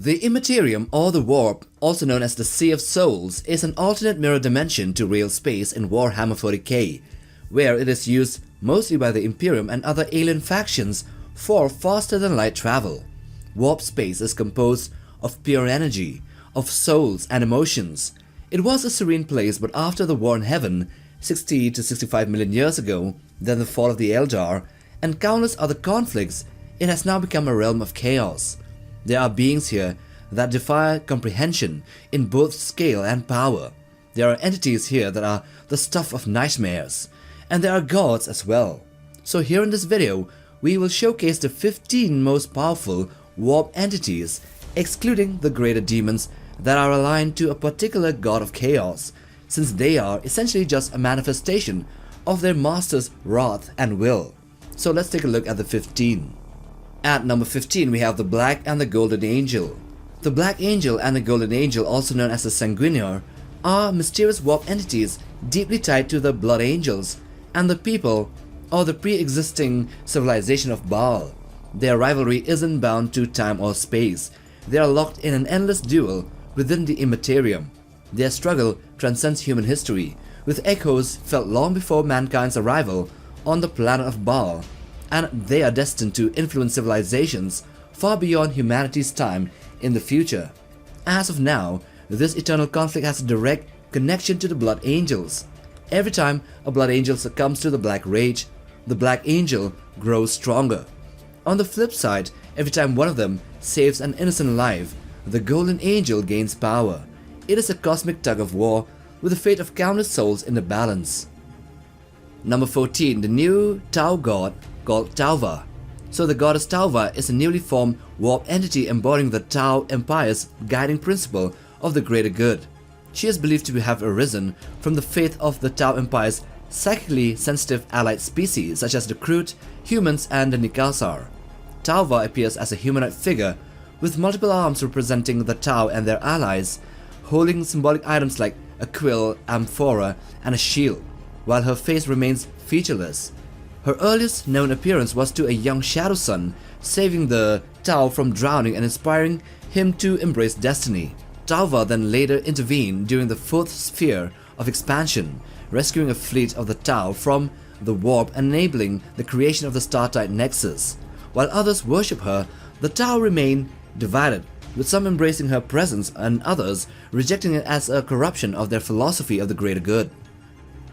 The immaterium, or the warp, also known as the Sea of Souls, is an alternate mirror dimension to real space in Warhammer 40k, where it is used mostly by the Imperium and other alien factions for faster-than-light travel. Warpspace is composed of pure energy, of souls and emotions. It was a serene place, but after the war in heaven, 60 to 65 million years ago, then the fall of the Eldar, and countless other conflicts, it has now become a realm of chaos. There are beings here that defy comprehension in both scale and power. There are entities here that are the stuff of nightmares, and there are gods as well. So here in this video, we will showcase the 15 most powerful warp entities, excluding the greater demons that are aligned to a particular god of chaos, since they are essentially just a manifestation of their master's wrath and will. So let's take a look at the 15. At number 15 we have the Black and the Golden Angel. The Black Angel and the Golden Angel, also known as the Sanguinior, are mysterious warp entities deeply tied to the Blood Angels and the people or the pre-existing civilization of Baal. Their rivalry isn't bound to time or space. They are locked in an endless duel within the immaterium. Their struggle transcends human history, with echoes felt long before mankind's arrival on the planet of Baal, and they are destined to influence civilizations far beyond humanity's time in the future. As of now, this eternal conflict has a direct connection to the Blood Angels. Every time a Blood Angel succumbs to the Black Rage, the Black Angel grows stronger. On the flip side, every time one of them saves an innocent life, the Golden Angel gains power. It is a cosmic tug of war with the fate of countless souls in the balance. Number 14. The new Tau god called Tava. So the goddess Tava is a newly formed warp entity embodying the Tau Empire's guiding principle of the greater good. She is believed to have arisen from the faith of the Tau Empire's psychically sensitive allied species such as the Kroot, humans and the Nikasar. Tava appears as a humanoid figure with multiple arms representing the Tau and their allies, holding symbolic items like a quill, amphora and a shield, while her face remains featureless. Her earliest known appearance was to a young Shadow Son, saving the Tau from drowning and inspiring him to embrace destiny. Tava then later intervened during the fourth sphere of expansion, rescuing a fleet of the Tau from the warp and enabling the creation of the Star-Tide Nexus. While others worship her, the Tau remain divided, with some embracing her presence and others rejecting it as a corruption of their philosophy of the greater good.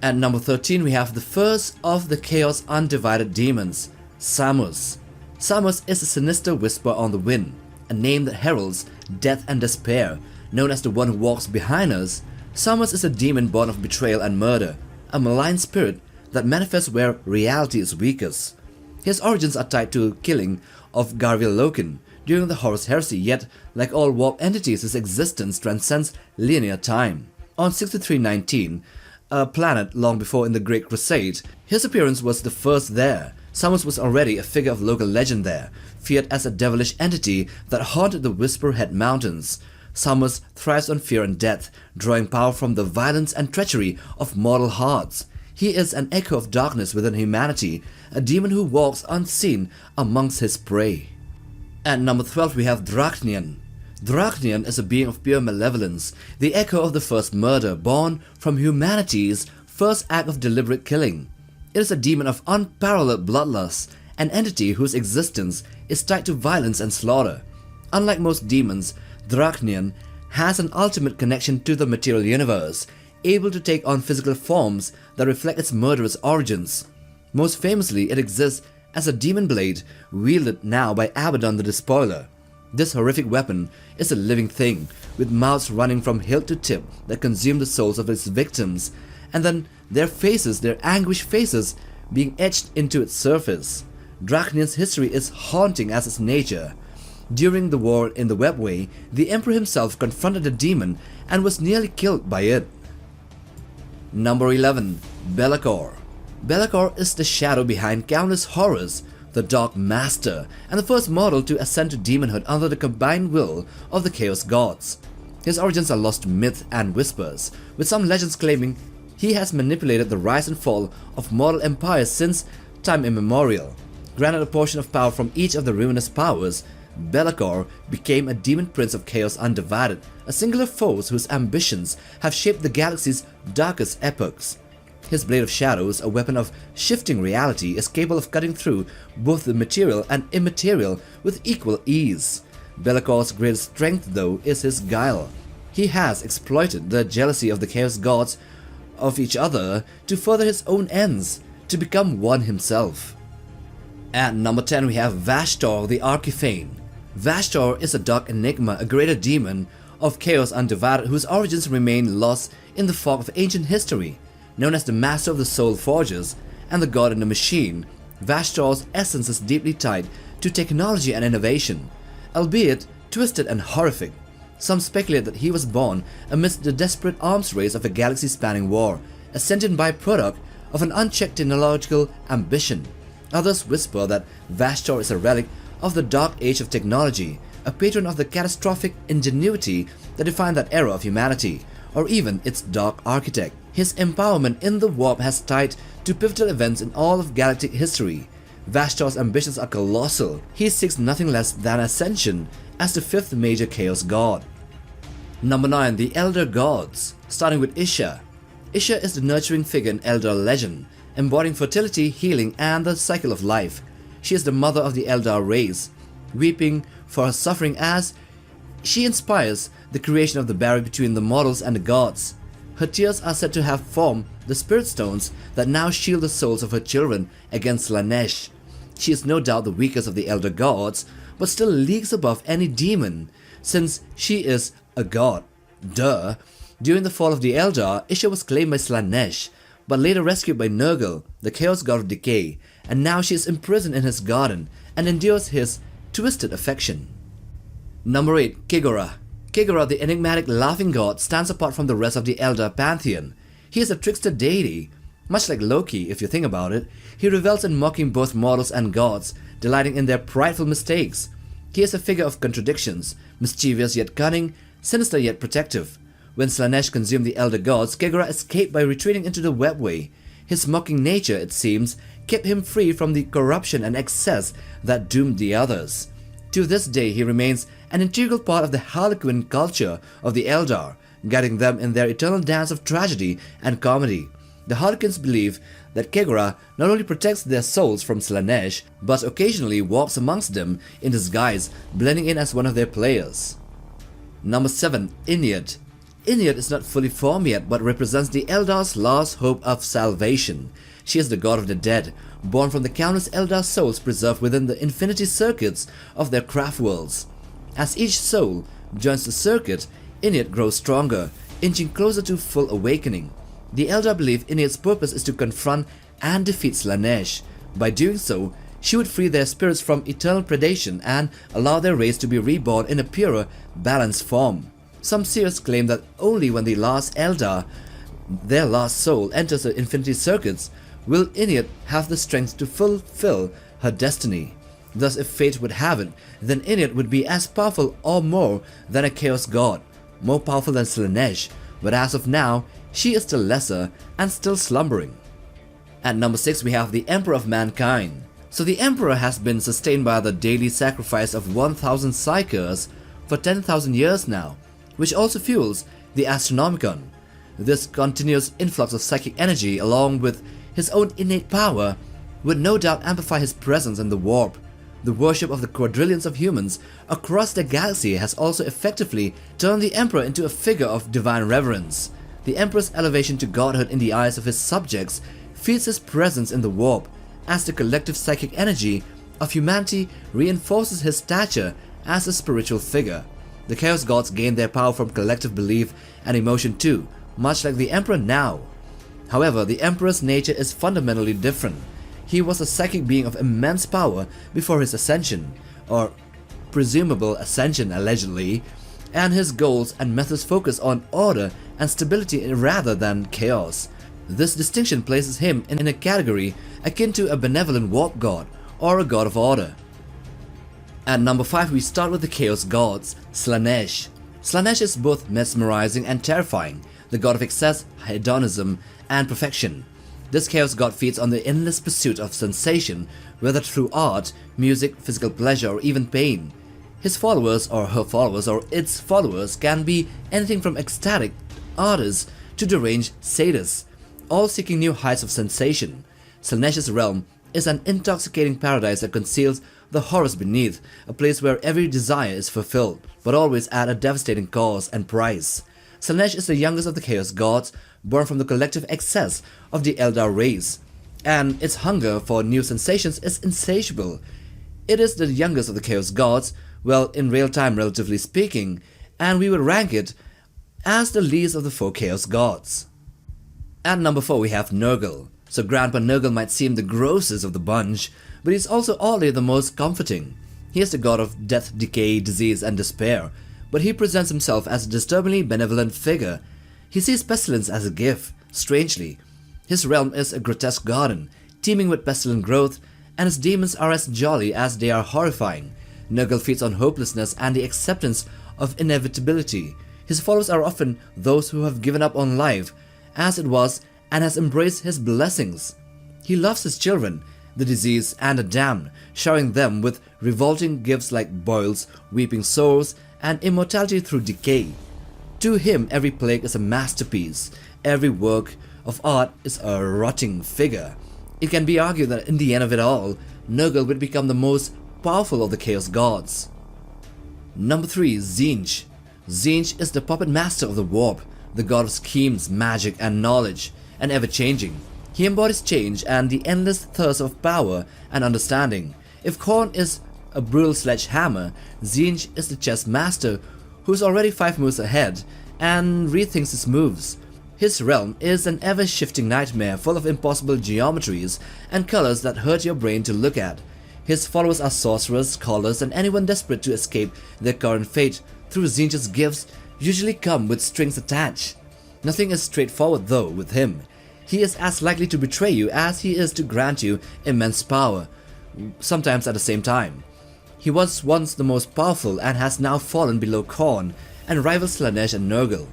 At number 13 we have the first of the Chaos Undivided Demons, Samos. Samos is a sinister whisper on the wind, a name that heralds death and despair. Known as the one who walks behind us, Samos is a demon born of betrayal and murder, a malign spirit that manifests where reality is weakest. His origins are tied to killing of Garvil Loken during the Horus Heresy, yet like all warp entities his existence transcends linear time. On 6319, a planet long before in the Great Crusade, his appearance was the first there. Samos was already a figure of local legend there, feared as a devilish entity that haunted the Whisperhead Mountains. Samos thrives on fear and death, drawing power from the violence and treachery of mortal hearts. He is an echo of darkness within humanity, a demon who walks unseen amongst his prey. At number 12 we have Drach'nyen. Drach'nyen is a being of pure malevolence, the echo of the first murder, born from humanity's first act of deliberate killing. It is a demon of unparalleled bloodlust, an entity whose existence is tied to violence and slaughter. Unlike most demons, Drach'nyen has an ultimate connection to the material universe, able to take on physical forms that reflect its murderous origins. Most famously, it exists as a demon blade wielded now by Abaddon the Despoiler. This horrific weapon is a living thing, with mouths running from hilt to tip that consume the souls of its victims, and then their faces, their anguished faces, being etched into its surface. Drach'nyen's history is haunting as its nature. During the war in the Webway, the Emperor himself confronted the demon and was nearly killed by it. Number 11. Bellor. Bellor is the shadow behind countless horrors, the Dark Master, and the first mortal to ascend to demonhood under the combined will of the Chaos Gods. His origins are lost to myth and whispers, with some legends claiming he has manipulated the rise and fall of mortal empires since time immemorial, granted a portion of power from each of the ruinous powers Bellor became a demon prince of chaos undivided, a singular force whose ambitions have shaped the galaxy's darkest epochs. His blade of shadows, a weapon of shifting reality, is capable of cutting through both the material and immaterial with equal ease. Bellor's greatest strength, though, is his guile. He has exploited the jealousy of the Chaos Gods of each other to further his own ends, to become one himself. At number 10 we have Vastor the Archiphane. Vastor is a dark enigma, a greater demon of chaos undivided whose origins remain lost in the fog of ancient history. Known as the Master of the Soul Forgers and the God in the Machine, Vastor's essence is deeply tied to technology and innovation, albeit twisted and horrific. Some speculate that he was born amidst the desperate arms race of a galaxy-spanning war, a sentient byproduct of an unchecked technological ambition. Others whisper that Vastor is a relic of the dark age of technology, a patron of the catastrophic ingenuity that defined that era of humanity, or even its dark architect. His empowerment in the warp has tied to pivotal events in all of galactic history. Vastor's ambitions are colossal. He seeks nothing less than ascension as the fifth major chaos god. Number 9. The Elder Gods. Starting with Isha. Isha is the nurturing figure in Eldar legend, embodying fertility, healing, and the cycle of life. She is the mother of the Eldar race, weeping for her suffering as she inspires the creation of the barrier between the mortals and the gods. Her tears are said to have formed the spirit stones that now shield the souls of her children against Slaanesh. She is no doubt the weakest of the Elder Gods, but still leagues above any demon, since she is a god. Duh. During the fall of the Eldar, Isha was claimed by Slaanesh, but later rescued by Nugle, the chaos god of decay, and now she is imprisoned in his garden and endures his twisted affection. Number 8. Kigora. Kigora, the enigmatic laughing god, stands apart from the rest of the Eldar pantheon. He is a trickster deity. Much like Loki, if you think about it, he revels in mocking both mortals and gods, delighting in their prideful mistakes. He is a figure of contradictions, mischievous yet cunning, sinister yet protective. When Slaanesh consumed the Elder Gods, Kigora escaped by retreating into the webway. His mocking nature, it seems, kept him free from the corruption and excess that doomed the others. To this day, he remains an integral part of the Harlequin culture of the Eldar, guiding them in their eternal dance of tragedy and comedy. The Harlequins believe that Kigora not only protects their souls from Slaanesh, but occasionally walks amongst them in disguise, blending in as one of their players. Number 7. Inot. Inot is not fully formed yet, but represents the Eldar's last hope of salvation. She is the god of the dead, born from the countless Eldar souls preserved within the infinity circuits of their craft worlds. As each soul joins the circuit, Inot grows stronger, inching closer to full awakening. The Eldar believe Inot's purpose is to confront and defeat Slaanesh. By doing so, she would free their spirits from eternal predation and allow their race to be reborn in a purer, balanced form. Some seers claim that only when the last Eldar, their last soul, enters the infinity circuits, will Inot have the strength to fulfill her destiny. Thus, if fate would have it, then Inot would be as powerful or more than a chaos god, more powerful than Slaanesh, but as of now, she is still lesser and still slumbering. At number 6 we have the Emperor of Mankind. So the Emperor has been sustained by the daily sacrifice of 1,000 Psykers for 10,000 years now, which also fuels the Astronomicon. This continuous influx of psychic energy, along with his own innate power, would no doubt amplify his presence in the warp. The worship of the quadrillions of humans across the galaxy has also effectively turned the Emperor into a figure of divine reverence. The Emperor's elevation to godhood in the eyes of his subjects feels his presence in the warp, as the collective psychic energy of humanity reinforces his stature as a spiritual figure. The Chaos Gods gain their power from collective belief and emotion too, much like the Emperor now. However, the Emperor's nature is fundamentally different. He was a psychic being of immense power before his ascension, or presumable ascension allegedly, and his goals and methods focus on order and stability rather than chaos. This distinction places him in a category akin to a benevolent warp god or a god of order. At number 5 we start with the Chaos Gods, Slaanesh. Slaanesh is both mesmerizing and terrifying, the god of excess, hedonism, and perfection. This chaos god feeds on the endless pursuit of sensation, whether through art, music, physical pleasure, or even pain. His followers or her followers or its followers can be anything from ecstatic artists to deranged sadists, all seeking new heights of sensation. Slaanesh's realm is an intoxicating paradise that conceals the horrors beneath, a place where every desire is fulfilled, but always at a devastating cost and price. Slaanesh is the youngest of the Chaos Gods, born from the collective excess of the Eldar race, and its hunger for new sensations is insatiable. It is the youngest of the Chaos Gods, well, in real time relatively speaking, and we would rank it as the least of the 4 Chaos Gods. At number 4 we have Nugle. So Grandpa Nugle might seem the grossest of the bunch, but he's also oddly the most comforting. He is the god of death, decay, disease, and despair, but he presents himself as a disturbingly benevolent figure. He sees pestilence as a gift, strangely. His realm is a grotesque garden, teeming with pestilent growth, and his demons are as jolly as they are horrifying. Nugle feeds on hopelessness and the acceptance of inevitability. His followers are often those who have given up on life as it was and has embraced his blessings. He loves his children, the diseased and the damned, showering them with revolting gifts like boils, weeping sores, and immortality through decay. To him every plague is a masterpiece, every work of art is a rotting figure. It can be argued that in the end of it all, Nugle would become the most powerful of the Chaos Gods. Number 3. Zing. Zing is the puppet master of the Warp, the god of schemes, magic, and knowledge, and ever-changing. He embodies change and the endless thirst of power and understanding. If Khorne is a brutal sledgehammer, Zing is the chess master who's already 5 moves ahead and rethinks his moves. His realm is an ever-shifting nightmare full of impossible geometries and colors that hurt your brain to look at. His followers are sorcerers, scholars, and anyone desperate to escape their current fate through Zing's gifts usually come with strings attached. Nothing is straightforward though with him. He is as likely to betray you as he is to grant you immense power, sometimes at the same time. He was once the most powerful and has now fallen below Khorne and rivals Slaanesh and Nugle.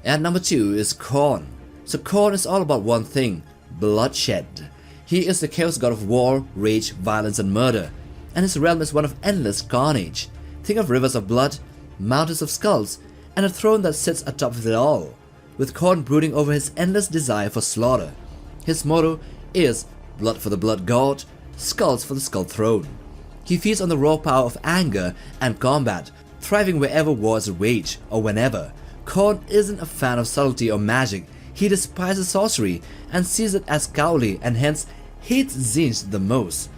At number 2 is Khorne. So Khorne is all about one thing: bloodshed. He is the chaos god of war, rage, violence, and murder, and his realm is one of endless carnage. Think of rivers of blood, mountains of skulls, and a throne that sits atop of it all, with Khorne brooding over his endless desire for slaughter. His motto is blood for the blood god, skulls for the skull throne. He feeds on the raw power of anger and combat, thriving wherever wars rage or whenever. Khorne isn't a fan of subtlety or magic. He despises sorcery and sees it as cowardly and hence hates Zing the most.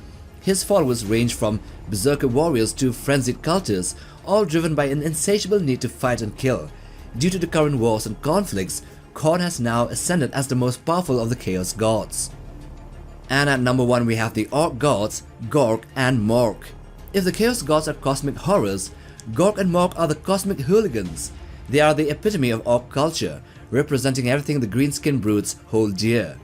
His followers range from berserker warriors to frenzied cultists, all driven by an insatiable need to fight and kill. Due to the current wars and conflicts, Khorne has now ascended as the most powerful of the Chaos Gods. And at number 1 we have the Orc Gods, Gork and Mork. If the Chaos Gods are cosmic horrors, Gork and Mork are the cosmic hooligans. They are the epitome of Orc culture, representing everything the green-skinned brutes hold dear.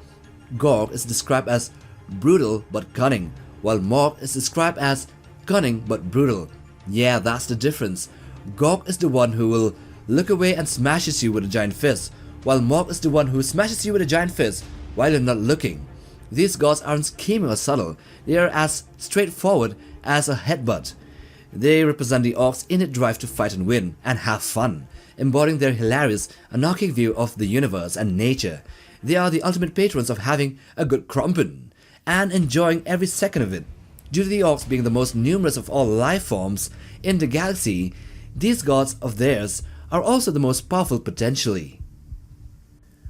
Gork is described as brutal but cunning, while Mork is described as cunning but brutal. Yeah, that's the difference. Gork is the one who will look away and smashes you with a giant fist, while Mork is the one who smashes you with a giant fist while you're not looking. These gods aren't scheming or subtle, they are as straightforward as a headbutt. They represent the orcs' innate drive to fight and win, and have fun, embodying their hilarious, anarchic view of the universe and nature. They are the ultimate patrons of having a good krumpen, and enjoying every second of it. Due to the orcs being the most numerous of all life forms in the galaxy, these gods of theirs are also the most powerful potentially.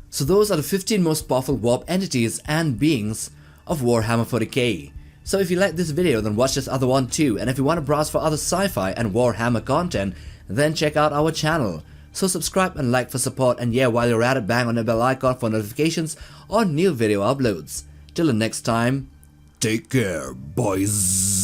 So those are the 15 most powerful warp entities and beings of Warhammer 40k. So if you like this video, then watch this other one too, and if you want to browse for other sci-fi and Warhammer content, then check out our channel. So subscribe and like for support, and yeah, while you're at it, bang on the bell icon for notifications on new video uploads. Till the next time, take care, boys.